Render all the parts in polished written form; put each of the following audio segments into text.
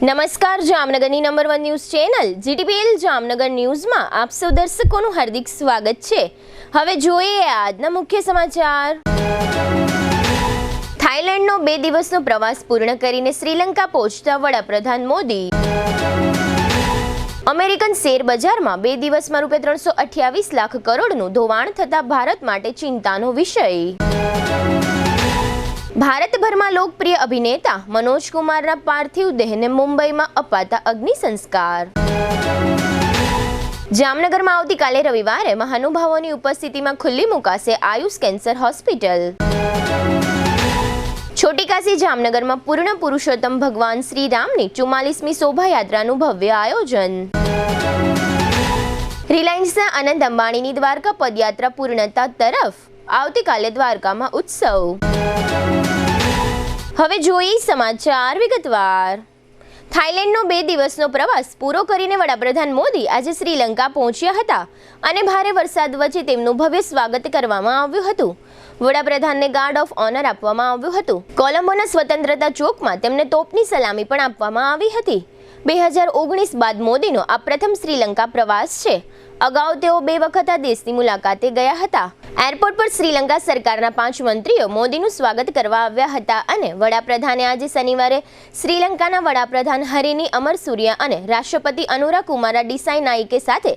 નમસ્કાર, જામનગરની number 1 news channel GTPL Jamnagar ન્યૂઝમાં આપ સૌ દર્શકોનું હાર્દિક સ્વાગત છે। હવે જોઈએ આજના મુખ્ય સમાચાર। થાઈલેન્ડનો 2 દિવસનો પ્રવાસ પૂર્ણ કરીને શ્રીલંકા પહોંચતા વડાપ્રધાન મોદી। અમેરિકન શેર બજારમાં 2 દિવસમાં ₹328 લાખ કરોડનું ધોવાણ થતા ભારત માટે ચિંતાનો વિષય। ભારતભરમાં લોકપ્રિય અભિનેતા મનોજ કુમારના પાર્થિવ દેહને મુંબઈમાં અપાતા અગ્નિ સંસ્કાર। જામનગરમાં આવતીકાલે રવિવારે મહાનુભાવોની ઉપસ્થિતિમાં ખુલ્લી મુકાશે આયુષ કેન્સર હોસ્પિટલ। છોટી કાશી જામનગરમાં પૂર્ણ પુરુષોત્તમ ભગવાન શ્રી રામની 44મી શોભાયાત્રાનું ભવ્ય આયોજન। રિલાયન્સના અનંત અંબાણીની દ્વારકા પદયાત્રા પૂર્ણતા તરફ, આવતીકાલે દ્વારકામાં ઉત્સવ। હવે જોઈએ સમાચાર વિગતવાર। થાઈલેન્ડનો 2 દિવસનો પ્રવાસ પૂરો કરીને વડાપ્રધાન મોદી આજે શ્રીલંકા પહોંચ્યા હતા અને ભારે વરસાદ વચ્ચે તેમનું ભવ્ય સ્વાગત કરવામાં આવ્યું હતું। વડાપ્રધાનને ગાર્ડ ઓફ ઓનર આપવામાં આવ્યું હતું। કોલંબોના સ્વતંત્રતા ચોકમાં તેમને તોપની સલામી પણ આપવામાં આવી હતી। 2019 બાદ મોદીનો આ પ્રથમ શ્રીલંકા પ્રવાસ છે। અગાઉ તેઓ 2 વખત આ દેશની મુલાકાતે ગયા હતા। એરપોર્ટ પર શ્રીલંકા સરકારના 5 મંત્રીઓ મોદીનું સ્વાગત કરવા આવ્યા હતા અને વડાપ્રધાને આજે શનિવારે શ્રીલંકાના વડાપ્રધાન હરિની અમરસૂરિયા અને રાષ્ટ્રપતિ અનુરા કુમારા ડિસાઇનાયકે સાથે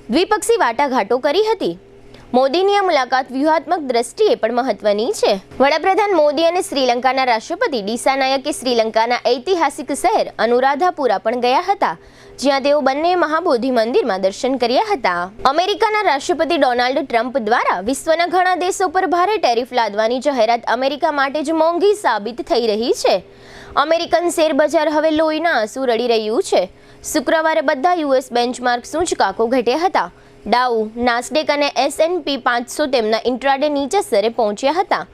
દ્વિપક્ષી વાટાઘાટો કરી હતી। મોદીની આ મુલાકાત વ્યૂહાત્મક દ્રષ્ટિએ પણ મહત્વની છે। વડાપ્રધાન મોદી અને શ્રીલંકાના રાષ્ટ્રપતિ ડિસાનાયકે શ્રીલંકાના ઐતિહાસિક શહેર અનુરાધાપુરા પણ ગયા હતા, જ્યાં તેઓ બંને મહાબોધિ મંદિરમાં દર્શન કર્યા હતા। અમેરિકાના રાષ્ટ્રપતિ ડોનાલ્ડ ટ્રમ્પ દ્વારા વિશ્વના ઘણા દેશો પર ભારે ટેરિફ લાદવાની જાહેરાત અમેરિકા માટે જ મોંઘી સાબિત થઈ રહી છે। અમેરિકન શેર બજાર હવે લોહીના આંસુ રડી રહ્યું છે। શુક્રવારે બધા US બેન્ચમાર્ક સૂચકાંકો ઘટ્યા હતા। ડાઉ, નાસ્ડેક અને S&P 500 તેમના ઇન્ટ્રાડે નીચા સ્તરે પહોંચ્યા હતા।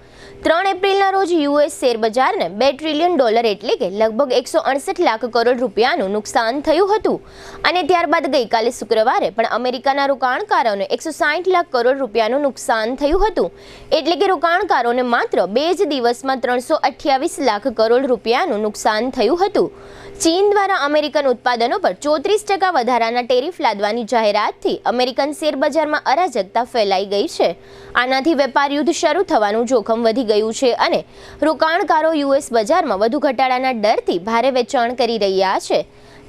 3 એપ્રિલના રોજ US શેર બજારને $2 ટ્રિલિયન એટલે કે લગભગ 168 લાખ કરોડ રૂપિયાનું નુકસાન થયું હતું અને ત્યારબાદ ગઈકાલે શુક્રવારે પણ અમેરિકાના રોકાણકારોને 160 લાખ કરોડ રૂપિયાનું નુકસાન થયું હતું, એટલે કે રોકાણકારોને માત્ર 2 જ દિવસમાં 328 લાખ કરોડ રૂપિયાનું નુકસાન થયું હતું। ચીન દ્વારા અમેરિકન ઉત્પાદનો પર 34% વધારાના ટેરિફ લાદવાની જાહેરાતથી અમેરિકન શેર બજારમાં અરાજકતા ફેલાઈ ગઈ છે। આનાથી વેપાર યુદ્ધ શરૂ થવાનું જોખમ વધી ગયું છે અને રોકાણકારો US બજારમાં વધુ ઘટાડાના ડરથી ભારે વેચાણ કરી રહ્યા છે।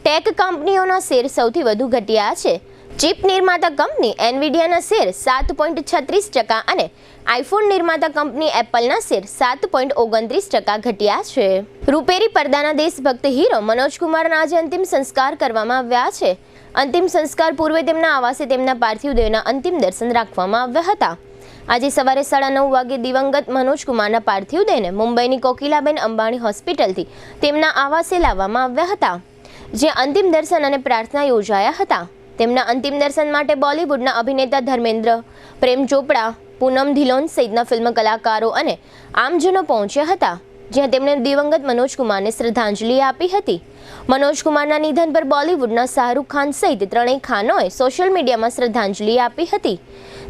ટેક કંપનીઓના શેર સૌથી વધુ ઘટ્યા છે। ચિપ નિર્માતા કંપની એનવીડિયાના શેર 7.36% અને આઈફોન નિર્માતા કંપની એપલના શેર 7.29% ઘટ્યા છે। રૂપેરી પડદાના દેશભક્ત હીરો મનોજ કુમારના આજે અંતિમ સંસ્કાર કરવામાં આવ્યા છે। અંતિમ સંસ્કાર પૂર્વે તેમના આવાસે તેમના પાર્થિવ દેહના અંતિમ દર્શન રાખવામાં આવ્યા હતા। આજે સવારે 9:30 વાગે દિવંગત મનોજ કુમારના પાર્થિવ દેહને મુંબઈની કોકિલાબેન અંબાણી હોસ્પિટલથી તેમના આવાસે લાવવામાં આવ્યા હતા, જ્યાં અંતિમ દર્શન અને પ્રાર્થના યોજાયા હતા। તેમના અંતિમ દર્શન માટે બોલિવૂડના અભિનેતા ધર્મેન્દ્ર, પ્રેમ ચોપડા, પૂનમ ધિલોન સહિતના ફિલ્મ કલાકારો અને આમજનો પહોંચ્યા હતા, જ્યાં તેમણે દિવંગત મનોજ કુમારને શ્રદ્ધાંજલિ આપી હતી। મનોજ કુમારના નિધન પર બોલિવૂડના શાહરૂખ ખાન સહિત 3 ખાનોએ સોશિયલ મીડિયામાં શ્રદ્ધાંજલિ આપી હતી।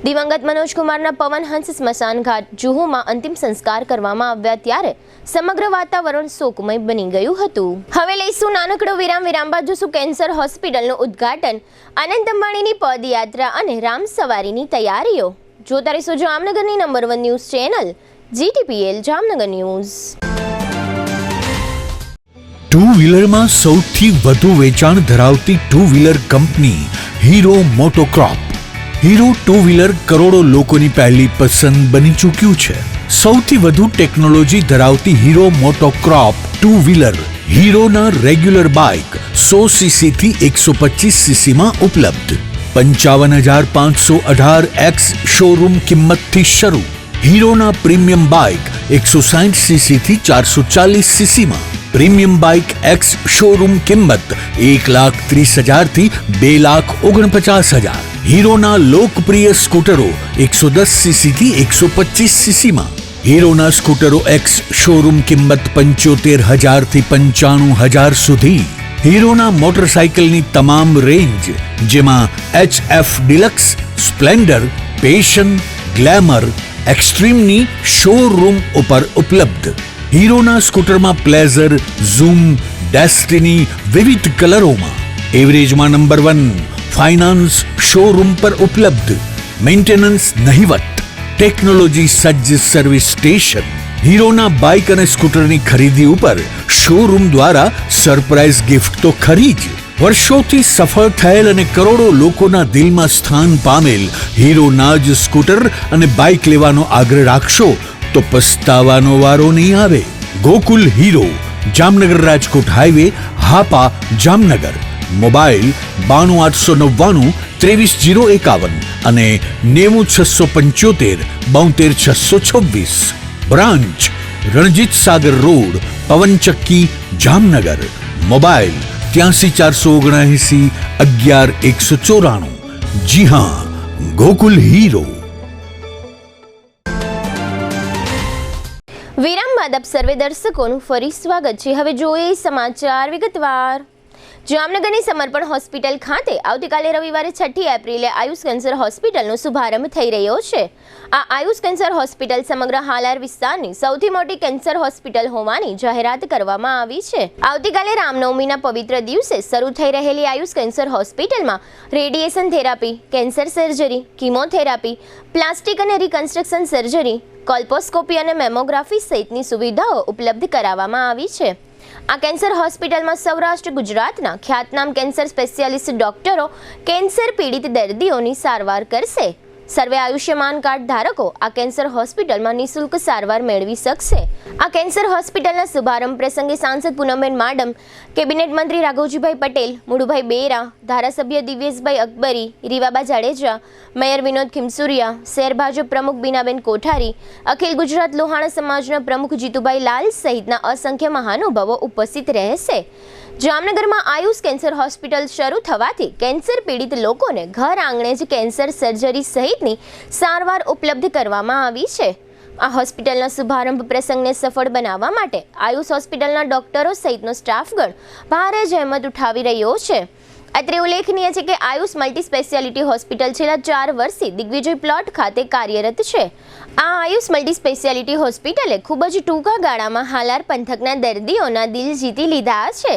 દિવંગત મનોજ કુમારના પવન હંસ સ્મશાન ઘાટ જુહુમાં અંતિમ સંસ્કાર કરવામાં આવ્યા ત્યારે સમગ્ર વાતાવરણ શોકમય બની ગયું હતું। હવે લઈશું નાનકડો વિરામ બાદ જોશું કેન્સર હોસ્પિટલનું ઉદ્ઘાટન, અનંત અંબાણીની પદયાત્રા અને રામ સવારીની તૈયારીઓ। જોતા રહીશું જામનગરની number 1 news channel GTPL Jamnagar news. 2 વ્હીલરમાં સૌથી વધુ વેચાણ ધરાવતી 2 wheeler company Hero MotoCorp. Hero 2 wheeler કરોડો લોકોની પહેલી પસંદ બની ચૂક્યું છે। સૌથી વધુ ટેકનોલોજી ધરાવતી હીરો મોટોક્રોપ 2 વ્હીલર હીરોના રેગ્યુલર બાઇક 100cc થી 125cc માં ઉપલબ્ધ। 55,518 શોરૂમ કિંમતથી શરૂ। હીરોના પ્રીમિયમ બાઇક 160cc થી 440cc માં। પ્રીમિયમ બાઇક X શોરૂમ કિંમત 1,30,000 થી 2,49,000। હીરોના લોકપ્રિય સ્કૂટરો 110cc થી 125cc માં। હીરોના સ્કૂટરો X શોરૂમ કિંમત 75,000 થી 95,000 સુધી। હીરોના મોટરસાઇકલની તમામ રેન્જ, જેમાં HF Deluxe, Splendor, Passion, Glamour, એક્સ્ટ્રીમની શોરૂમ ઉપર ઉપલબ્ધ। હીરોના સ્કૂટરમાં પ્લેઝર, ઝૂમ, ડેસ્ટિની વિવિધ કલરોમાં, એવરેજમાં નંબર 1, ફાઇનાન્સ શોરૂમ પર ઉપલબ્ધ, મેન્ટેનન્સ નહિવત, ટેકનોલોજી સજ્જ સર્વિસ સ્ટેશન. હીરોના બાઇક અને સ્કૂટરની ખરીદી ઉપર શોરૂમ દ્વારા સરપ્રાઇઝ ગિફ્ટ તો ખરી જ. વર્ષોથી સફળ થયેલ અને કરોડો લોકોના દિલમાં સ્થાન પામેલ હીરોના જ સ્કૂટર અને બાઇક લેવાનો આગ્રહ રાખશો તો પસ્તાવાનો વારો નહીં આવે. Gokul hero, Jamnagar Rajkot highway, Hapa, Jamnagar. Mobile 92 899 23051 અને 90675 72626. Branch Ranjit Sagar road, પવનચક્કી, Jamnagar. Mobile 83 479 11 194. જી હા, ગોકુલ હીરો. વિરામ બાદ આપ સર્વે દર્શકોનું ફરી સ્વાગત છે. હવે જોઈએ સમાચાર વિગતવાર. જામનગરની સમર્પણ હોસ્પિટલ ખાતે આવતીકાલે રવિવારે 6 એપ્રિલે આયુષ કેન્સર હોસ્પિટલનો શુભારંભ થઈ રહ્યો છે. આ આયુષ કેન્સર હોસ્પિટલ સમગ્ર હાલાર વિસ્તારની સૌથી મોટી કેન્સર હોસ્પિટલ હોવાની જાહેરાત કરવામાં આવી છે. આવતીકાલે રામનવમીના પવિત્ર દિવસે શરૂ થઈ રહેલી આયુષ કેન્સર હોસ્પિટલમાં radiation therapy, cancer surgery, chemotherapy, plastic અને રિકન્સ્ટ્રક્શન સર્જરી, કોલ્પોસ્કોપી અને મેમોગ્રાફી સહિતની સુવિધાઓ ઉપલબ્ધ કરાવવામાં આવી છે. આ કેન્સર હોસ્પિટલમાં સૌરાષ્ટ્ર ગુજરાતના ખ્યાતનામ કેન્સર સ્પેશિયાલિસ્ટ ડોક્ટરો કેન્સર પીડિત દર્દીઓની સારવાર કરશે. સર્વે આયુષ્યમાન કાર્ડ ધારકો આ કેન્સર હોસ્પિટલમાં નિઃશુલ્ક સારવાર મેળવી શકશે. આ કેન્સર હોસ્પિટલના શુભારંભ પ્રસંગે સાંસદ પૂનમબેન માડમ, કેબિનેટ મંત્રી રાઘવજીભાઈ પટેલ, મુળુભાઈ બેરા, ધારાસભ્ય દિવ્યેશભાઈ અકબરી, રીવાબા જાડેજા, મેયર વિનોદ ખીમસુરિયા, શહેર ભાજપ પ્રમુખ બીનાબેન કોઠારી, અખિલ ગુજરાત લોહાણા સમાજના પ્રમુખ જીતુભાઈ લાલ સહિતના અસંખ્ય મહાનુભાવો ઉપસ્થિત રહેશે. જામનગરમાં આયુષ કેન્સર હોસ્પિટલ શરૂ થવાથી કેન્સર પીડિત લોકોને ઘર આંગણે જ કેન્સર સર્જરી સહિતની સારવાર ઉપલબ્ધ કરવામાં આવી છે. આ હોસ્પિટલના શુભારંભ પ્રસંગને સફળ બનાવવા માટે આયુષ હોસ્પિટલના ડોક્ટરો સહિતનો સ્ટાફગણ ભારે જહેમત ઉઠાવી રહ્યો છે. અત્રે ઉલ્લેખનીય છે કે આયુષ મલ્ટી સ્પેશિયાલિટી હોસ્પિટલ છેલ્લા 4 વર્ષથી દિગ્વિજય પ્લોટ ખાતે કાર્યરત છે. આ આયુષ મલ્ટી સ્પેશિયાલિટી હોસ્પિટલે ખૂબ જ ટૂંકા ગાળામાં હાલાર પંથકના દર્દીઓના દિલ જીતી લીધા છે.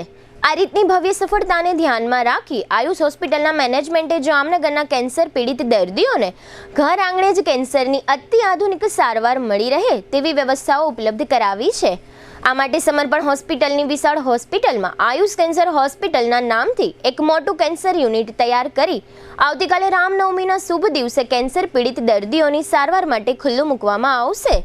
આ રીતની ભવ્ય સફળતાને ધ્યાનમાં રાખી આયુષ હોસ્પિટલના મેનેજમેન્ટે જામનગરના કેન્સર પીડિત દર્દીઓને ઘર આંગણે જ કેન્સરની અતિ આધુનિક સારવાર મળી રહે તેવી વ્યવસ્થાઓ ઉપલબ્ધ કરાવી છે. આ માટે સમર્પણ હોસ્પિટલની વિશાળ હોસ્પિટલમાં આયુષ કેન્સર હોસ્પિટલના નામથી એક મોટું કેન્સર યુનિટ તૈયાર કરી આવતીકાલે રામનવમીના શુભ દિવસે કેન્સર પીડિત દર્દીઓની સારવાર માટે ખુલ્લું મૂકવામાં આવશે.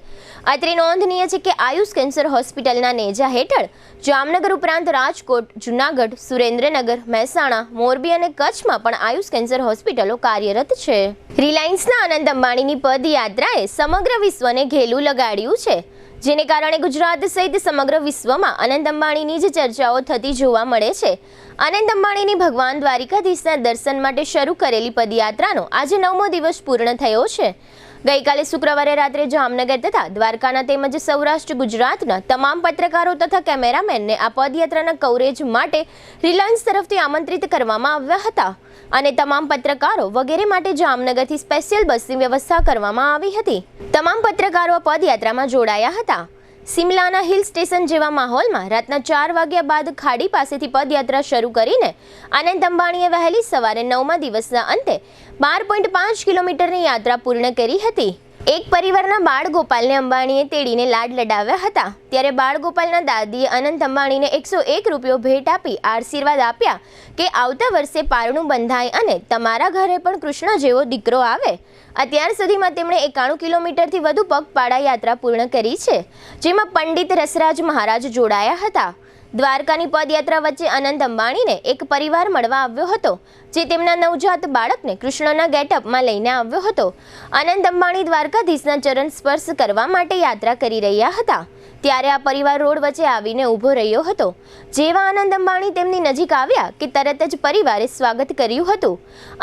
અત્રે નોંધનીય છે કે આયુષ કેન્સર હોસ્પિટલના નેજા હેઠળ જામનગર ઉપરાંત રાજકોટ, જૂનાગઢ, સુરેન્દ્રનગર, મહેસાણા, મોરબી અને કચ્છમાં પણ આયુષ કેન્સર હોસ્પિટલો કાર્યરત છે. રિલાયન્સના આનંદ અંબાણીની પદયાત્રાએ સમગ્ર વિશ્વને ઘેલું લગાડ્યું છે, જેને કારણે ગુજરાત સહિત સમગ્ર વિશ્વમાં આનંદ અંબાણીની જ ચર્ચાઓ થતી જોવા મળે છે. આનંદ અંબાણીની ભગવાન દ્વારિકાધીશના દર્શન માટે શરૂ કરેલી પદયાત્રાનો આજે 9મો દિવસ પૂર્ણ થયો છે. ગઈકાલે શુક્રવારે રાત્રે જામનગર તથા દ્વારકાના તેમજ સૌરાષ્ટ્ર ગુજરાતના તમામ પત્રકારો તથા કેમેરામેનને આ પદયાત્રાના કવરેજ માટે રિલાયન્સ તરફથી આમંત્રિત કરવામાં આવ્યા હતા અને તમામ પત્રકારો વગેરે માટે જામનગરથી સ્પેશિયલ બસની વ્યવસ્થા કરવામાં આવી હતી. તમામ પત્રકારો પદયાત્રામાં જોડાયા હતા. સિમલાના હિલ સ્ટેશન જેવા માહોલમાં રાતના 4 વાગ્યા બાદ ખાડી પાસેથી પદયાત્રા શરૂ કરીને આનંદ અંબાણીએ વહેલી સવારે 9મા દિવસના અંતે 12.5 કિલોમીટરની યાત્રા પૂર્ણ કરી હતી. એક પરિવારના બાળ ગોપાલને અંબાણીએ તેડીને લાડ લડાવ્યા હતા. ત્યારે બાળ ગોપાલના દાદીએ અનંત અંબાણીને 101 રૂપિયો ભેટ આપી આશીર્વાદ આપ્યા કે આવતા વર્ષે પારણું બંધાય અને તમારા ઘરે પણ કૃષ્ણ જેવો દીકરો આવે. અત્યાર સુધીમાં તેમણે 91 કિલોમીટરથી વધુ પગપાળા યાત્રા પૂર્ણ કરી છે, જેમાં પંડિત રસરાજ મહારાજ જોડાયા હતા. દ્વારકાની પદયાત્રા વચ્ચે અનંત અંબાણીને એક પરિવાર મળવા આવ્યો હતો, જે તેમના નવજાત બાળકને કૃષ્ણના ગેટઅપમાં લઈને આવ્યો હતો. અનંત અંબાણી દ્વારકાધીશના ચરણ સ્પર્શ કરવા માટે યાત્રા કરી રહ્યા હતા, ત્યારે આ પરિવાર રોડ વચ્ચે આવીને ઊભો રહ્યો હતો. જેવા આનંદ અંબાણી તેમની નજીક આવ્યા કે તરત જ પરિવારે સ્વાગત કર્યું હતું.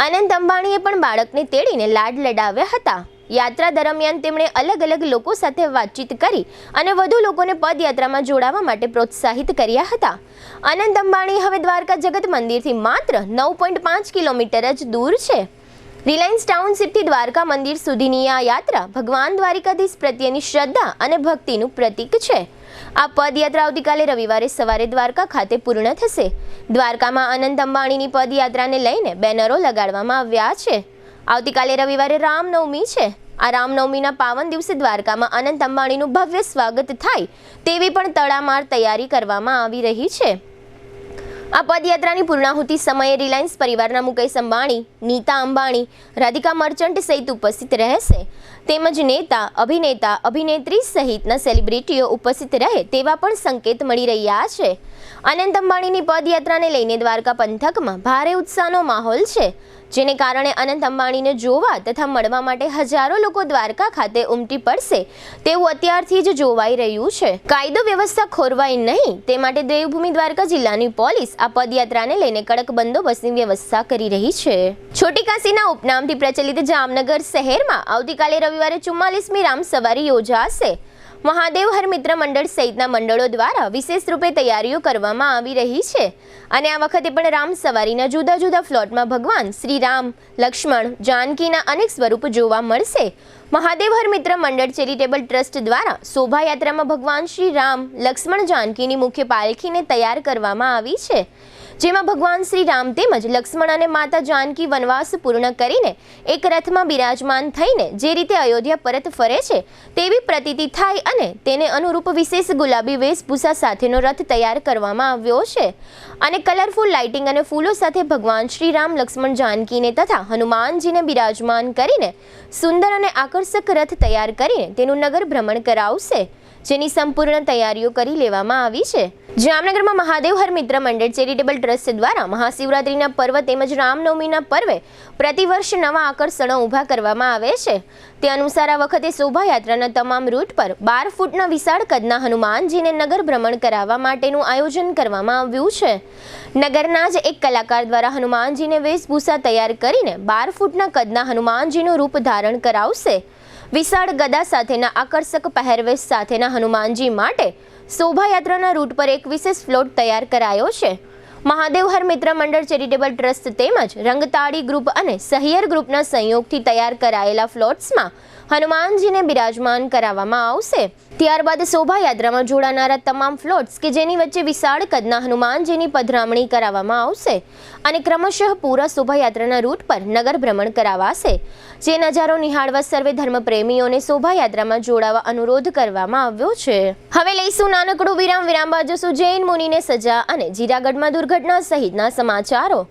અનંત અંબાણીએ પણ બાળકને તેડીને લાડ લડાવ્યા હતા. યાત્રા દરમિયાન તેમણે અલગ અલગ લોકો સાથે વાતચીત કરી અને વધુ લોકોને પદયાત્રામાં જોડાવા માટે પ્રોત્સાહિત કર્યા હતા. અનંત અંબાણી હવે દ્વારકા જગત મંદિરથી માત્ર 9.5 કિલોમીટર જ દૂર છે. રિલાયન્સ ટાઉનશીપથી દ્વારકા મંદિર સુધીની આ યાત્રા ભગવાન દ્વારિકાધીશ પ્રત્યેની શ્રદ્ધા અને ભક્તિનું પ્રતીક છે. આ પદયાત્રા આવતીકાલે રવિવારે સવારે દ્વારકા ખાતે પૂર્ણ થશે. દ્વારકામાં અનંત અંબાણીની પદયાત્રાને લઈને બેનરો લગાડવામાં આવ્યા છે. આવતીકાલે રવિવારે રામનવમી છે. આ રામનવમીના પાવન દિવસે દ્વારકામાં અનંત અંબાણીનું ભવ્ય સ્વાગત થાય તેવી પણ તડામાર તૈયારી કરવામાં આવી રહી છે. આ પદયાત્રાની પૂર્ણાહુતિ સમયે રિલાયન્સ પરિવારના મુકેશ અંબાણી, નીતા અંબાણી, રાધિકા મર્ચન્ટ સહિત ઉપસ્થિત રહેશે. તેમજ નેતા, અભિનેતા, અભિનેત્રી સહિતના સેલિબ્રિટીઓ ઉપસ્થિત રહે તેવા પણ સંકેત મળી રહ્યા છે. અનંત અંબાણીની પદયાત્રાને લઈને દ્વારકા પંથકમાં ભારે ઉત્સાહનો માહોલ છે, જેને કારણે અનંત અંબાણીને જોવા તથા મળવા માટે હજારો લોકો દ્વારકા ખાતે ઉમટી પડશે તેવું અત્યારથી જ જોવાઈ રહ્યું છે. કાયદો વ્યવસ્થા ખોરવાય નહીં તે માટે દેવભૂમિ દ્વારકા જિલ્લાની પોલીસ આ પદયાત્રાને લઈને કડક બંદોબસ્તની વ્યવસ્થા કરી રહી છે. છોટી કાશીના ઉપનામથી પ્રચલિત જામનગર શહેરમાં આવતીકાલે રવિવારે 44મી રામ સવારી યોજાશે. મહાદેવ હર મિત્ર મંડળ સહિતના મંડળો દ્વારા વિશેષ રૂપે તૈયારીઓ કરવામાં આવી રહી છે અને આ વખતે પણ રામ સવારીના જુદા જુદા ફ્લોટમાં ભગવાન શ્રી રામ, લક્ષ્મણ, જાનકીના અનેક સ્વરૂપ જોવા મળશે. મહાદેવ હર મિત્ર મંડળ ચેરિટેબલ ટ્રસ્ટ દ્વારા શોભાયાત્રામાં ભગવાન શ્રી રામ, લક્ષ્મણ, જાનકીની મુખ્ય પાલખીને તૈયાર કરવામાં આવી છે, જેમાં ભગવાન શ્રી રામ તેમજ લક્ષ્મણ અને માતા જાનકી વનવાસ પૂર્ણ કરીને એક રથમાં બિરાજમાન થઈને જે રીતે અયોધ્યા પરત ફરે છે તેવી પ્રતીતિ થાય અને તેને અનુરૂપ વિશેષ ગુલાબી વેશભૂષા સાથેનો રથ તૈયાર કરવામાં આવ્યો છે અને કલરફુલ લાઇટિંગ અને ફૂલો સાથે ભગવાન શ્રી રામ, લક્ષ્મણ, જાનકીને તથા હનુમાનજીને બિરાજમાન કરીને સુંદર અને આકર્ષક રથ તૈયાર કરીને તેનું નગર ભ્રમણ કરાવશે, જેની સંપૂર્ણ તૈયારીઓ કરી લેવામાં આવી છે. જામનગરમાં મહાદેવ હર મિત્ર મંડળ ચેરિટેબલ ટ્રસ્ટ દ્વારા મહાશિવરાત્રિના પર્વ તેમજ રામનવમીના પર્વે પ્રતિવર્ષ નવા આકર્ષણો ઊભા કરવામાં આવે છે. તે અનુસાર આ વખતે શોભાયાત્રાના તમામ રૂટ પર 12 ફૂટના વિશાળ કદના હનુમાનજીને નગર ભ્રમણ કરાવવા માટેનું આયોજન કરવામાં આવ્યું છે. નગરના જ એક કલાકાર દ્વારા હનુમાનજીને વેશભૂષા તૈયાર કરીને 12 ફૂટના કદના હનુમાનજીનું રૂપ ધારણ કરાવશે. વિશાળ ગદા સાથેના આકર્ષક પહેરવેશ સાથેના હનુમાનજી માટે શોભાયાત્રાના રૂટ પર એક વિશેષ ફ્લોટ તૈયાર કરાયો છે. મહાદેવ હર મિત્ર મંડળ ચેરિટેબલ ટ્રસ્ટ તેમજ રંગતાળી ગ્રુપ અને સહિયર ગ્રુપના સંયોગથી તૈયાર કરાયેલા ફ્લોટ્સમાં હનુમાનજીને બિરાજમાન કરાવવામાં આવશે. ત્યારબાદ શોભાયાત્રામાં જોડાનારા તમામ ફ્લોટ્સ કે જેની વચ્ચે વિશાળ કદના હનુમાનજીની પધરામણી કરાવવામાં આવશે અને ક્રમશઃ પૂરા શોભાયાત્રાના રૂટ પર નગર ભ્રમણ કરાવાશે. જે નજારો નિહાળવા સર્વે ધર્મપ્રેમીઓને શોભાયાત્રામાં જોડાવા અનુરોધ કરવામાં આવ્યો છે. હવે લઈશું નાનકડું વિરામ બાદ જોશું જૈન મુનિને સજા અને જીરાગઢમાં દુર્ઘટના સહિતના સમાચારો.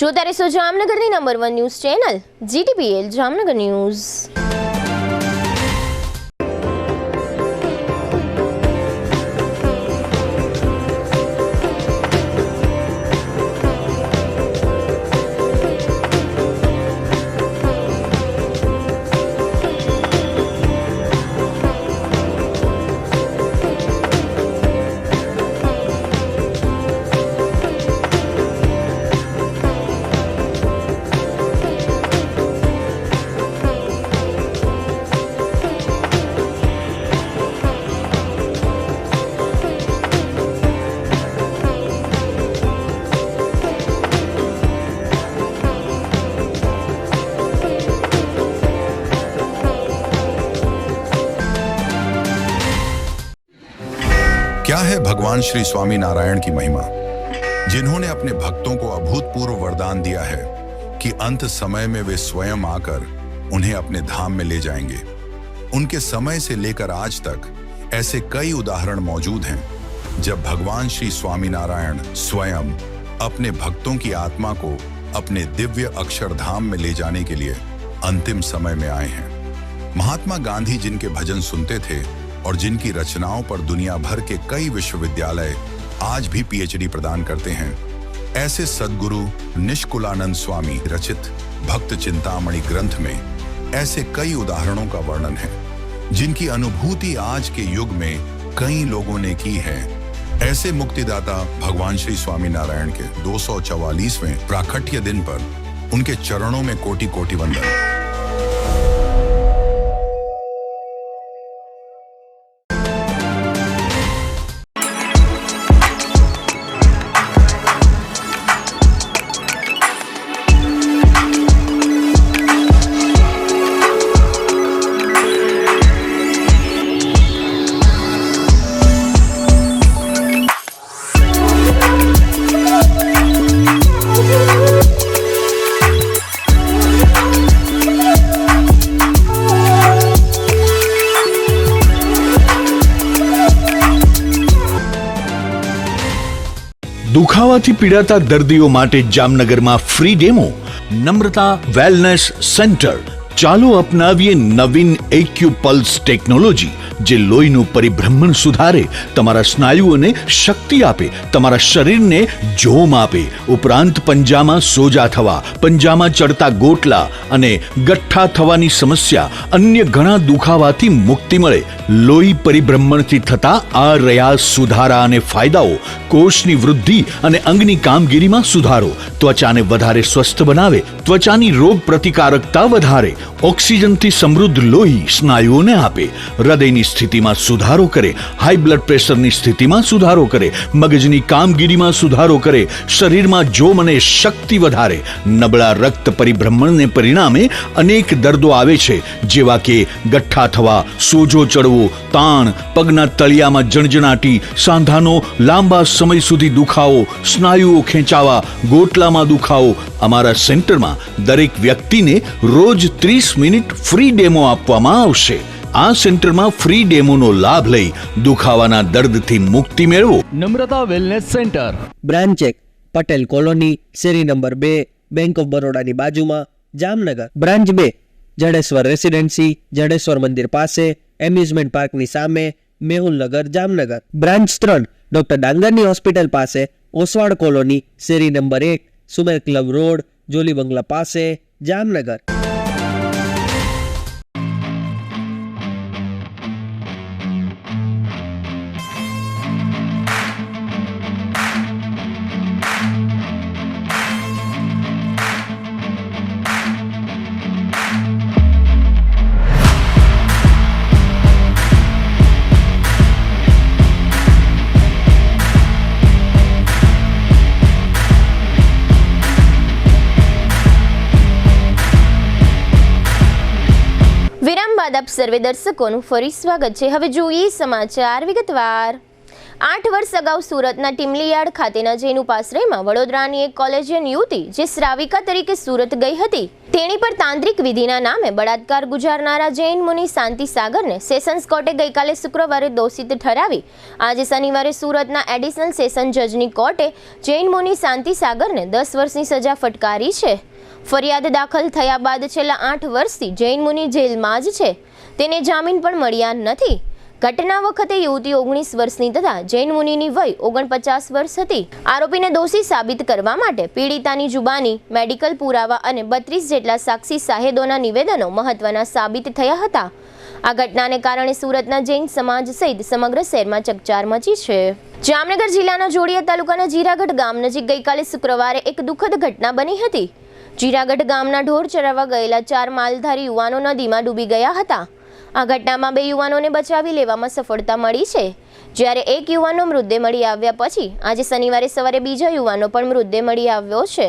જોતા રહેશો જામનગરની number 1 news channel GTPL Jamnagar news. क्या है भगवान श्री स्वामी नारायण की महिमा, जिन्होंने अपने भक्तों को अभूतपूर्व वरदान दिया है कि अंत समय में वे स्वयं आकर उन्हें अपने धाम में ले जाएंगे. उनके समय से लेकर आज तक ऐसे कई उदाहरण मौजूद हैं जब भगवान श्री स्वामी नारायण स्वयं अपने भक्तों की आत्मा को अपने दिव्य अक्षरधाम में ले जाने के लिए अंतिम समय में आए हैं. महात्मा गांधी जिनके भजन सुनते थे और जिनकी रचनाओं पर दुनिया भर के कई विश्वविद्यालय आज भी PhD प्रदान करते हैं, ऐसे सद्गुरु निष्कुलानंद स्वामी रचित भक्त चिंतामणि ग्रंथ में ऐसे कई उदाहरणों का वर्णन है जिनकी अनुभूति आज के युग में कई लोगों ने की है. ऐसे मुक्तिदाता भगवान श्री स्वामी नारायण के 244वें प्राकट्य दिन पर उनके चरणों में कोटि कोटि वंदन. દુખાવાથી પીડાતા દર્દીઓ માટે જામનગરમાં ફ્રી ડેમો. નમ્રતા વેલનેસ સેન્ટર. ચાલો અપનાવીએ નવીન એક્યુ પલ્સ ટેકનોલોજી, જે લોહીનું પરિભ્રમણ સુધારે, તમારા સ્નાયુઓને શક્તિ આપે, તમારા શરીરને જોમ આપે. ઉપરાંત પંજામાં સોજા થવા, પંજામાં ચડતા ગોટલા અને ગઠ્ઠા થવાની સમસ્યા, અન્ય ઘણા દુખાવાથી મુક્તિ મળે. લોહી પરિભ્રમણથી થતા આ રહ્યા સુધારા અને ફાયદાઓ. કોષની વૃદ્ધિ અને અંગની કામગીરીમાં સુધારો, ત્વચાને વધારે સ્વસ્થ બનાવે, ત્વચાની રોગ પ્રતિકારકતા વધારે, ઓક્સિજનથી સમૃદ્ધ લોહી સ્નાયુઓને આપે, હૃદયની સ્થિતિમાં સુધારો કરે, હાઈ બ્લડ પ્રેશરની સ્થિતિમાં સુધારો કરે, મગજની કામગીરીમાં સુધારો કરે, શરીરમાં જોમ અને શક્તિ વધારે. નબળા રક્ત પરિભ્રમણને પરિણામે અનેક દર્દો આવે છે, જેવા કે ગઠ્ઠા થવા, સોજો ચડવો, તાણ, પગના તળિયામાં જણજણાટી, સાંધાનો લાંબા સમય સુધી દુખાવો, સ્નાયુઓ ખેંચાવા, ગોટલામાં દુખાવો. અમારા સેન્ટરમાં દરેક વ્યક્તિને રોજ 30 મિનિટ ફ્રી ડેમો આપવામાં આવશે. આ સેન્ટરમાં ફ્રી ડેમોનો લાભ લઈ દુખાવાના દર્દથી મુક્તિ મેળવો. Namrata wellness centre, branch 1 Patel colony, શેરી નંબર 2, બેંક ઓફ બરોડાની બાજુમાં, જામનગર. બ્રાન્ચ 2 જડેશ્વર રેસિડેન્સી, જડેશ્વર મંદિર પાસે, એમ્યુઝમેન્ટ પાર્કની સામે, મેહુલનગર, જામનગર. બ્રાન્ચ 3 ડોક્ટર ડાંગરની હોસ્પિટલ પાસે, ઓસવાડ કોલોની, શેરી number 1, Sumer club road, jolly બંગલા પાસે, જામનગર. વિરામ બાદ આપ સર્વે દર્શકોનું ફરી સ્વાગત છે. હવે જોઈએ સમાચાર વિગતવાર. 8 વર્ષ અગાઉ સુરતના ટિમલીયાર્ડ ખાતેના જૈન ઉપાશ્રયમાં વડોદરાની એક કોલેજિયન યુવતી જે શ્રાવિકા તરીકે સુરત ગઈ હતી, તેની પર તાંત્રિક વિધિના નામે બળાત્કાર ગુજારનારા જૈન મુનિ શાંતિ સાગરને સેશન્સ કોર્ટે ગઈકાલે શુક્રવારે દોષિત ઠરાવી આજે શનિવારે સુરતના એડિશનલ સેશન જજની કોર્ટે જૈન મુનિ શાંતિ સાગરને 10 વર્ષની સજા ફટકારી છે. ફરિયાદ દાખલ થયા બાદ છેલ્લા 8 વર્ષથી જૈન મુનિ જેલમાં જ છે. તેને જામીન પણ મળ્યા નથી. ઘટના વખતે યુવતી 19 વર્ષની તથા જૈન મુનિની વય 49 વર્ષ હતી. આરોપીને દોષી સાબિત કરવા માટે પીડિતાની જુબાની, મેડિકલ પુરાવા અને 32 જેટલા સાક્ષી સાહેદોના નિવેદનો મહત્વના સાબિત થયા હતા. આ ઘટનાને કારણે સુરતના જૈન સમાજ સહિત સમગ્ર શહેરમાં ચકચાર મચી છે. જામનગર જિલ્લાના જોડિયા તાલુકાના જીરાગઢ ગામ નજીક ગઈકાલે શુક્રવારે એક દુઃખદ ઘટના બની હતી. જીરાગઢ ગામના ઢોર ચરાવવા ગયેલા 4 માલધારી યુવાનો નદીમાં ડૂબી ગયા હતા. આ ઘટનામાં 2 યુવાનોને બચાવી લેવામાં સફળતા મળી છે, જ્યારે એક યુવાનનો મૃતદેહ મળી આવ્યા પછી આજે શનિવારે સવારે બીજા યુવાનનો પણ મૃતદેહ મળી આવ્યો છે.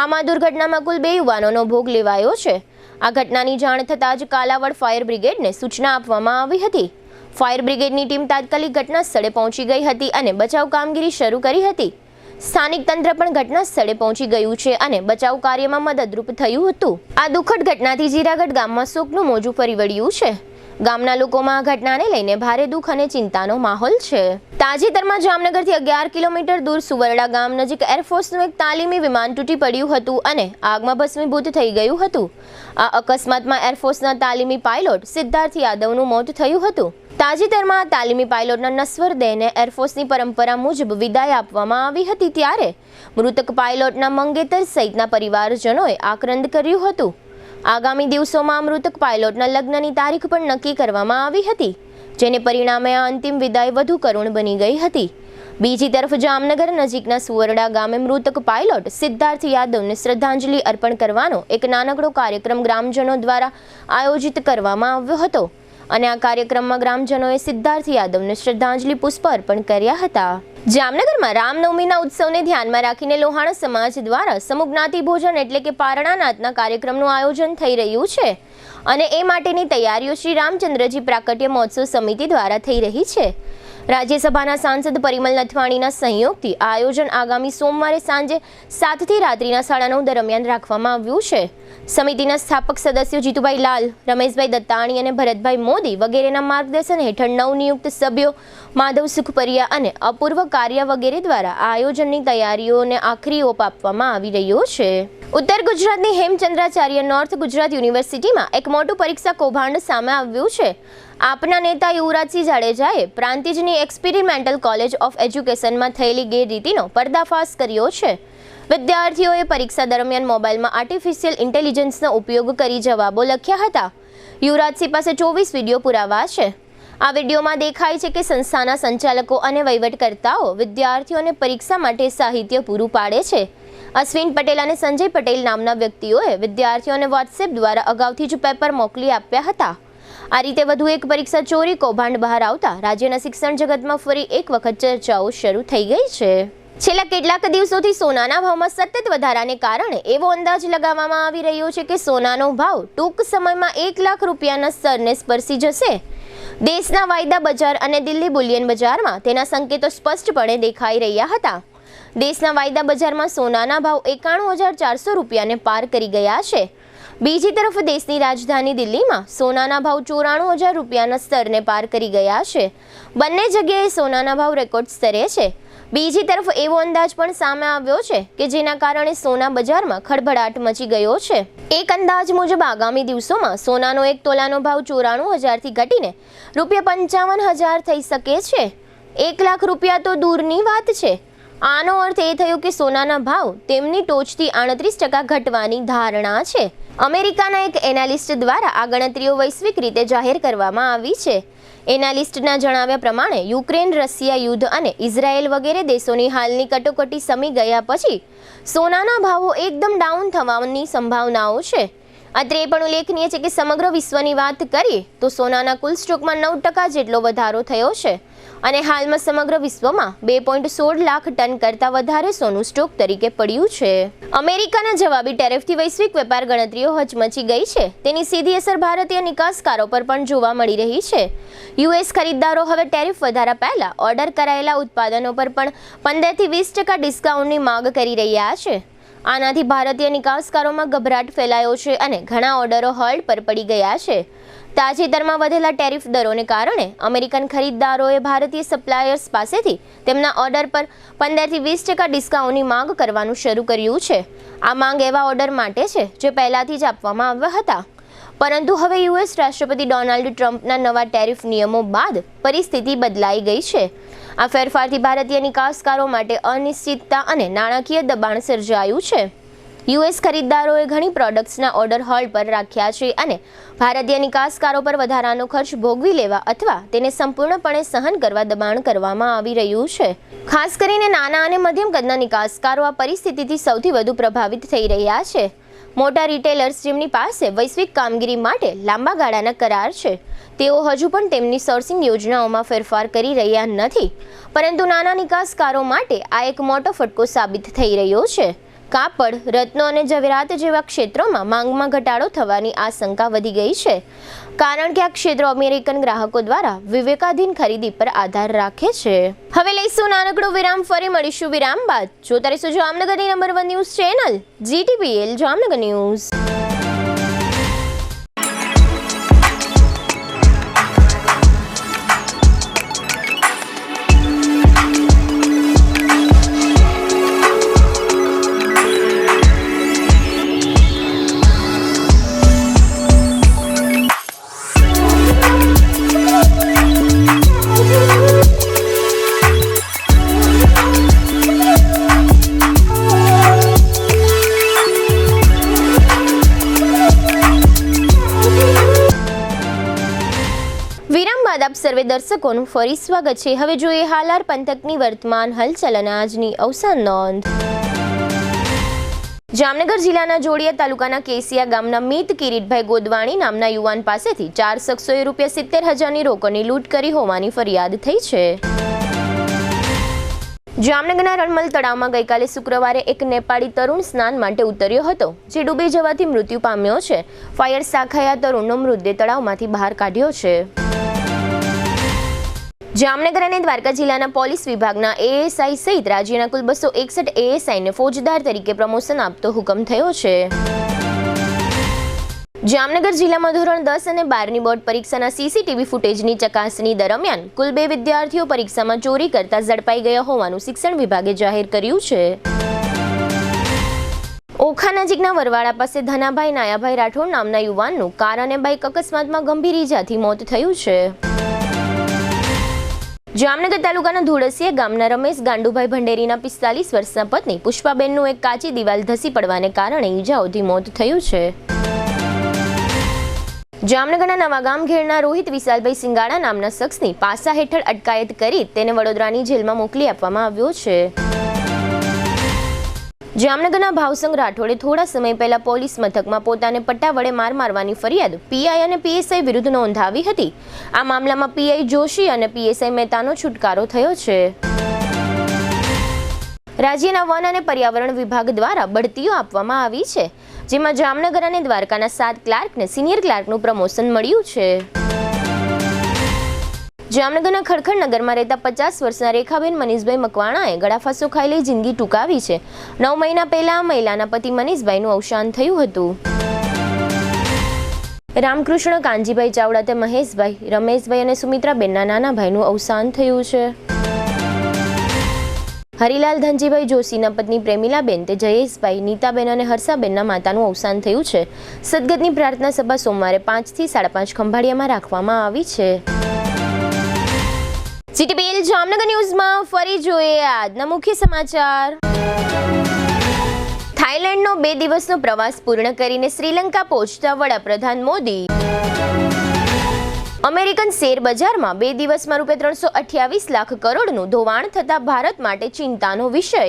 આમ આ દુર્ઘટનામાં કુલ 2 યુવાનોનો ભોગ લેવાયો છે. આ ઘટનાની જાણ થતાં જ કાલાવડ ફાયર બ્રિગેડને સૂચના આપવામાં આવી હતી. ફાયર બ્રિગેડની ટીમ તાત્કાલિક ઘટના સ્થળે પહોંચી ગઈ હતી અને બચાવ કામગીરી શરૂ કરી હતી. સ્થાનિક તંત્ર પણ ઘટના સ્થળે પહોંચી ગયું છે અને બચાવ કાર્યમાં મદદરૂપ થયું હતું. આ દુઃખદ ઘટનાથી જીરાગઢ ગામમાં શોકનું મોજું ફરી વળ્યું છે. ગામના લોકોમાં આ ઘટનાને લઈને ભારે દુઃખ અને ચિંતાનો માહોલ છે. તાજેતરમાં જામનગરથી 11 કિલોમીટર દૂર સુવરડા ગામ નજીક એરફોર્સનું એક તાલીમી વિમાન તૂટી પડ્યું હતું અને આગમાં ભસ્મીભૂત થઈ ગયું હતું. આ અકસ્માતમાં એરફોર્સના તાલીમી પાયલોટ સિદ્ધાર્થ યાદવનું મોત થયું હતું. તાજેતરમાં આ તાલીમી પાયલોટના નશ્વર દેહને એરફોર્સની પરંપરા મુજબ વિદાય આપવામાં આવી હતી, ત્યારે મૃતક પાયલોટના મંગેતર સહિતના પરિવારજનોએ આક્રંદ કર્યું હતું. આગામી દિવસોમાં મૃતક પાયલોટના લગ્નની તારીખ પણ નક્કી કરવામાં આવી હતી, જેને પરિણામે આ અંતિમ વિદાય વધુ કરુણ બની ગઈ હતી. બીજી તરફ જામનગર નજીકના સુવરડા ગામે મૃતક પાયલોટ સિદ્ધાર્થ યાદવને શ્રદ્ધાંજલિ અર્પણ કરવાનો એક નાનકડો કાર્યક્રમ ગ્રામજનો દ્વારા આયોજિત કરવામાં આવ્યો હતો અને આ કાર્યક્રમમાં ગ્રામજનોએ સિદ્ધાર્થ યાદવને શ્રદ્ધાંજલિ પુષ્પ અર્પણ કર્યા હતા. જામનગરમાં રામનવમીના ઉત્સવને ધ્યાનમાં રાખીને લોહાણા સમાજ દ્વારા સમૂહજ્ઞાતિ ભોજન એટલે કે પારણા નાથના કાર્યક્રમનું આયોજન થઈ રહ્યું છે અને એ માટેની તૈયારીઓ શ્રી રામચંદ્રજી પ્રાકટ્ય મહોત્સવ સમિતિ દ્વારા થઈ રહી છે. રાજ્યસભાના સાંસદ પરિમલ નથવાણીના સહયોગથી આ આયોજન આગામી સોમવારે સાંજે 7 થી રાત્રિના 9:30 દરમિયાન રાખવામાં આવ્યું છે. સમિતિના સ્થાપક સદસ્યો જીતુભાઈ લાલ, રમેશભાઈ દત્તાણી અને ભરતભાઈ મોદી વગેરેના માર્ગદર્શન હેઠળ નવનિયુક્ત સભ્યો માધવ સુખપરિયા અને અપૂર્વ કાર્ય વગેરે દ્વારા આ આયોજનની તૈયારીઓને આખરી ઓપ આપવામાં આવી રહ્યો છે. ઉત્તર ગુજરાતની હેમચંદ્રાચાર્ય નોર્થ ગુજરાત યુનિવર્સિટીમાં એક મોટું પરીક્ષા કૌભાંડ સામે આવ્યું છે. આપના નેતા યુવરાજસિંહ જાડેજાએ પ્રાંતિજની એક્સપેરિમેન્ટલ કોલેજ ઓફ એજ્યુકેશનમાં થયેલી ગેરરીતિનો પર્દાફાશ કર્યો છે. વિદ્યાર્થીઓએ પરીક્ષા દરમિયાન મોબાઈલમાં આર્ટિફિશિયલ ઇન્ટેલિજન્સનો ઉપયોગ કરી જવાબો લખ્યા હતા. યુવરાજસિંહ પાસે 24 વિડીયો પુરાવા છે. આ વિડીયોમાં દેખાય છે કે સંસ્થાના સંચાલકો અને વહીવટકર્તાઓ વિદ્યાર્થીઓને પરીક્ષા માટે સાહિત્ય પૂરું પાડે છે. અશ્વિન પટેલ અને સંજય પટેલ નામના વ્યક્તિઓએ વિદ્યાર્થીઓને વોટ્સએપ દ્વારા અગાઉથી જ પેપર મોકલી આપ્યા હતા. આ રીતે વધુ એક પરીક્ષા ચોરી કૌભાંડ બહાર આવતા રાજ્યના શિક્ષણ જગતમાં ફરી એક વખત ચર્ચાઓ શરૂ થઈ ગઈ છે. છેલ્લા કેટલાક દિવસોથી સોનાના ભાવમાં સતત વધારાને કારણે એવો અંદાજ લગાવવામાં આવી રહ્યો છે કે સોનાનો ભાવ ટૂંક સમયમાં 1 લાખ રૂપિયાના સ્તરને સ્પર્શી જશે. દેશના વાયદા બજાર અને દિલ્હી બુલિયન બજારમાં તેના સંકેતો સ્પષ્ટપણે દેખાઈ રહ્યા હતા. દેશના વાયદા બજારમાં સોનાના ભાવ 91,400 રૂપિયાને પાર કરી ગયા છે. બીજી તરફ દેશની રાજધાની દિલ્હીમાં સોનાના ભાવ 94,000 રૂપિયાના સ્તરને પાર કરી ગયા છે. બંને જગ્યાએ સોનાના ભાવ રેકોર્ડ સ્તરે છે. બીજી તરફ એવો અંદાજ પણ સામે આવ્યો છે કે જેના કારણે સોના બજારમાં ખળભળાટ મચી ગયો છે. એક અંદાજ મુજબ આગામી દિવસોમાં સોનાનો 1 તોલાનો ભાવ 94,000 થી ઘટીને ₹55,000 થઈ શકે છે. 1 લાખ રૂપિયા તો દૂરની વાત છે. આનો અર્થ એ થયો કે સોનાના ભાવ તેમની ટોચથી 38% ઘટવાની ધારણા છે. અમેરિકાના એક એનાલિસ્ટ દ્વારા આ ગણતરીઓ વૈશ્વિક રીતે જાહેર કરવામાં આવી છે. એનાલિસ્ટના જણાવ્યા પ્રમાણે યુક્રેન રશિયા યુદ્ધ અને ઇઝરાયેલ વગેરે દેશોની હાલની કટોકટી શમી ગયા પછી સોનાના ભાવો એકદમ ડાઉન થવાની સંભાવનાઓ છે. અત્રે એ પણ ઉલ્લેખનીય છે કે સમગ્ર વિશ્વની વાત કરીએ તો સોનાના કુલ સ્ટોકમાં 9% જેટલો વધારો થયો છે અને હાલમાં સમગ્ર વિશ્વમાં 2.16 લાખ ટન કરતાં વધારે સોનું સ્ટોક તરીકે પડ્યું છે. અમેરિકાના જવાબી ટેરિફથી વૈશ્વિક વેપાર ગણતરીઓ હચમચી ગઈ છે. તેની સીધી અસર ભારતીય નિકાસકારો પર પણ જોવા મળી રહી છે. યુએસ ખરીદદારો હવે ટેરિફ વધારા પહેલા ઓર્ડર કરાયેલા ઉત્પાદનો પર પણ 15 થી 20% ડિસ્કાઉન્ટની માંગ કરી રહ્યા છે. આનાથી ભારતીય નિકાસકારોમાં ગભરાટ ફેલાયો છે અને ઘણા ઓર્ડરો હોલ્ડ પર પડી ગયા છે. તાજેતરમાં વધેલા ટેરિફ દરોને કારણે અમેરિકન ખરીદદારોએ ભારતીય સપ્લાયર્સ પાસેથી તેમના ઓર્ડર પર 15 થી 20% ડિસ્કાઉન્ટની માંગ કરવાનું શરૂ કર્યું છે. આ માંગ એવા ઓર્ડર માટે છે જે પહેલાથી જ આપવામાં આવ્યા હતા. પરંતુ હવે યુએસ રાષ્ટ્રપતિ ડોનાલ્ડ ટ્રમ્પના નવા ટેરિફ નિયમો બાદ પરિસ્થિતિ બદલાઈ ગઈ છે. આ ફેરફારથી ભારતીય નિકાસકારો માટે અનિશ્ચિતતા અને નાણાકીય દબાણ સર્જાયું છે. યુએસ ખરીદદારોએ ઘણી પ્રોડક્ટ્સના ઓર્ડર હોલ્ડ પર રાખ્યા છે અને ભારતીય નિકાસકારો પર વધારાનો ખર્ચ ભોગવી લેવા અથવા તેને સંપૂર્ણપણે સહન કરવા દબાણ કરવામાં આવી રહ્યું છે. ખાસ કરીને નાના અને મધ્યમ કદના નિકાસકારો આ પરિસ્થિતિથી સૌથી વધુ પ્રભાવિત થઈ રહ્યા છે. મોટા રિટેલર્સ જેમની પાસે વૈશ્વિક કામગીરી માટે લાંબા ગાળાના કરાર છે તેઓ હજુ પણ તેમની સોર્સિંગ યોજનાઓમાં ફેરફાર કરી રહ્યા નથી. પરંતુ નાના નિકાસકારો માટે આ એક મોટો ફટકો સાબિત થઈ રહ્યો છે. કાપડ, રત્નો અને જવેરાત જેવા ક્ષેત્રોમાં માંગમાં ઘટાડો થવાની આશંકા વધી ગઈ છે કારણ કે આ ક્ષેત્રો અમેરિકન ગ્રાહકો દ્વારા વિવેકાધીન ખરીદી પર આધાર રાખે છે. હવે લઈશું નાનકડો વિરામ, ફરી મળીશું વિરામ બાદ. જોતા રહીશું જામનગરની number 1 news channel GTPL Jamnagar news. આપ સર્વે દર્શકોનું ફરી સ્વાગત છે. હવે જોઈએ હાલાર પંથકની વર્તમાન હલચલ અને આજની અવસાન નોંધ. જામનગર જિલ્લાના જોડિયા તાલુકાના કેસિયા ગામના મીત કિરીટભાઈ ગોદવાણી નામના યુવાન પાસેથી 4 શખ્સોએ ₹70,000ની રોકડની લૂંટ કરી હોવાની ફરિયાદ થઈ છે. જામનગરના રણમલ તળાવમાં ગઈકાલે શુક્રવારે એક નેપાળી તરુણ સ્નાન માટે ઉતર્યો હતો જે ડૂબી જવાથી મૃત્યુ પામ્યો છે. ફાયર શાખાએ આ તરુણનો મૃતદેહ તળાવમાંથી બહાર કાઢ્યો છે. જામનગર અને દ્વારકા જિલ્લાના પોલીસ વિભાગના એએસઆઈ સહિત રાજ્યના કુલ 261 એએસઆઈને ફોજદાર તરીકે પ્રમોશન આપતો હુકમ થયો છે. જામનગર જિલ્લામાં ધોરણ 10 અને 12ની બોર્ડ પરીક્ષાના સીસીટીવી ફૂટેજની ચકાસણી દરમિયાન કુલ 2 વિદ્યાર્થીઓ પરીક્ષામાં ચોરી કરતા ઝડપાઈ ગયા હોવાનું શિક્ષણ વિભાગે જાહેર કર્યું છે. ઓખા નજીકના વરવાડા પાસે ધનાભાઈ નાયાભાઈ રાઠોડ નામના યુવાનનું કાર અને બાઇક અકસ્માતમાં ગંભીર ઈજાથી મોત થયું છે. જામનગર તાલુકાના ધુળસિયા ગામના રમેશ ગાંડુભાઈ ભંડેરીના 45 વર્ષના પત્ની પુષ્પાબેનનું એક કાચી દિવાલ ધસી પડવાને કારણે ઈજાઓથી મોત થયું છે. જામનગરના નવાગામ ઘેડના રોહિત વિશાલભાઈ સિંગાડા નામના શખ્સની પાસા હેઠળ અટકાયત કરી તેને વડોદરાની જેલમાં મોકલી આપવામાં આવ્યો છે. જામનગરના ભાવસંગ રાઠોડે થોડા સમય પહેલા પોલીસ મથકમાં પોતાને પટ્ટા વડે મારવાની ફરિયાદ પીઆઈ અને પીએસઆઈ વિરુદ્ધ નોંધાવી હતી. આ મામલામાં પીઆઈ જોશી અને પીએસઆઈ મહેતાનો છુટકારો થયો છે. રાજ્યના વન અને પર્યાવરણ વિભાગ દ્વારા બઢતીઓ આપવામાં આવી છે, જેમાં જામનગર અને દ્વારકાના 7 ક્લાર્કને સિનિયર ક્લાર્કનું પ્રમોશન મળ્યું છે. જામનગરના ખડખડ નગરમાં રહેતા 50 વર્ષના રેખાબેન મનીષભાઈ મકવાણાએ ગળાફાંસો ખાઈ લઈ જિંદગી ટૂંકાવી છે. 9 મહિના પહેલા મહિલાના પતિ મનીષભાઈનું અવસાન થયું હતું. રામકૃષ્ણ કાનજીભાઈ ચાવડા તે મહેશભાઈ, રમેશભાઈ અને સુમિત્રાબેનના નાના ભાઈનું અવસાન થયું છે. હરિલાલ ધનજીભાઈ જોશીના પત્ની પ્રેમિલાબેન તે જયેશભાઈ, નીતાબેન અને હર્ષાબેનના માતાનું અવસાન થયું છે. સદગતની પ્રાર્થના સભા સોમવારે 5 થી 5:30 ખંભાળિયામાં રાખવામાં આવી છે. CTPL જામનગર ન્યૂઝમાં ફરી જોઈએ આજના મુખ્ય સમાચાર. થાઈલેન્ડનો 2 દિવસનો પ્રવાસ પૂર્ણ કરીને શ્રીલંકા પહોંચતા વડાપ્રધાન મોદી. અમેરિકન શેર બજારમાં 2 દિવસમાં ₹328 લાખ કરોડનું ધોવાણ થતા ભારત માટે ચિંતાનો વિષય.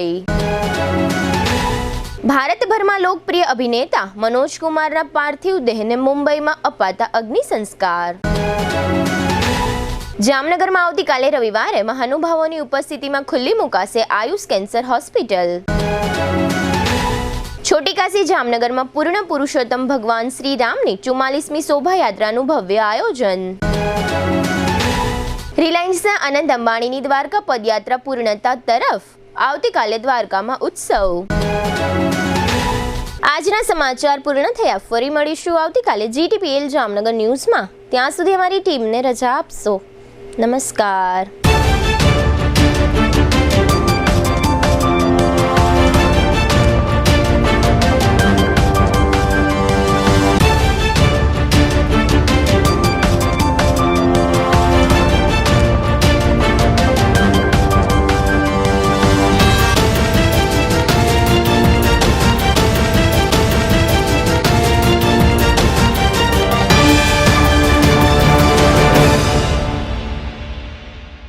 ભારતભરમાં લોકપ્રિય અભિનેતા મનોજ કુમારના પાર્થિવ દેહને મુંબઈમાં અપાતા અગ્નિ સંસ્કાર. જામનગરમાં આવતીકાલે રવિવારે મહાનુભાવોની ઉપસ્થિતિમાં ખુલ્લી મુકાશે આયુષ કેન્સર હોસ્પિટલ. છોટી કાશી જામનગરમાં પૂર્ણ પુરુષોત્તમ ભગવાન શ્રી રામની 44મી શોભાયાત્રાનું ભવ્ય આયોજન. રિલાયન્સના આનંદ અંબાણીની દ્વારકા પદયાત્રા પૂર્ણતા તરફ, આવતીકાલે દ્વારકામાં ઉત્સવ. આજના સમાચાર પૂર્ણ થયા. ફરી મળીશું આવતીકાલે GTPL જામનગર ન્યૂઝમાં. ત્યાં સુધી અમારી ટીમને રજા આપશો. નમસ્કાર.